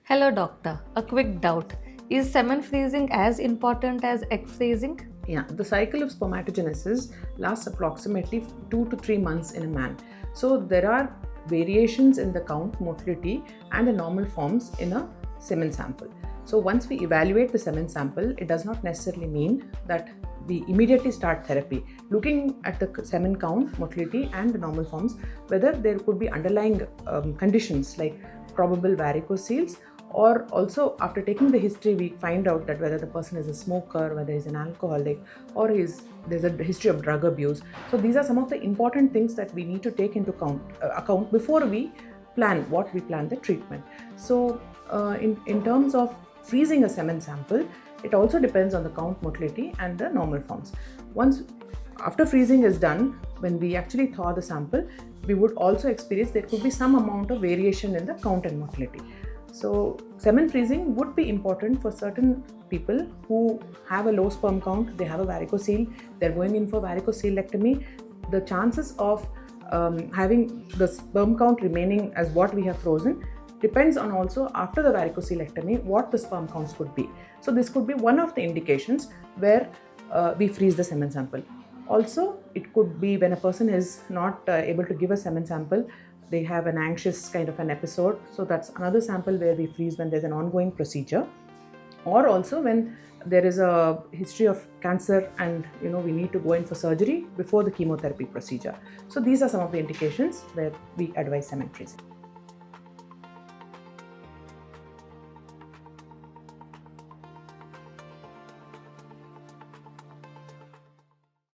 Hello, doctor. A quick doubt. Is semen freezing as important as egg freezing? Yeah, the cycle of spermatogenesis lasts approximately 2 to 3 months in a man. So there are variations in the count, motility, and the normal forms in a semen sample. So once we evaluate the semen sample, it does not necessarily mean that we immediately start therapy. Looking at the semen count, motility, and the normal forms, whether there could be underlying conditions like probable varicoceles, or also after taking the history we find out that whether the person is a smoker, whether he's an alcoholic, or there's a history of drug abuse. So these are some of the important things that we need to take into account before we plan the treatment. So in terms of freezing a semen sample, it also depends on the count, motility, and the normal forms. Once after freezing is done, when we actually thaw the sample, we would also experience there could be some amount of variation in the count and motility. So semen freezing would be important for certain people who have a low sperm count, they have a varicocele, they're going in for varicocelectomy. The chances of having the sperm count remaining as what we have frozen depends on also after the varicocelectomy what the sperm counts could be. So this could be one of the indications where we freeze the semen sample. Also, it could be when a person is not able to give a semen sample, they have an anxious kind of an episode. So that's another sample where we freeze when there's an ongoing procedure. Or also when there is a history of cancer and we need to go in for surgery before the chemotherapy procedure. So these are some of the indications where we advise semen freezing.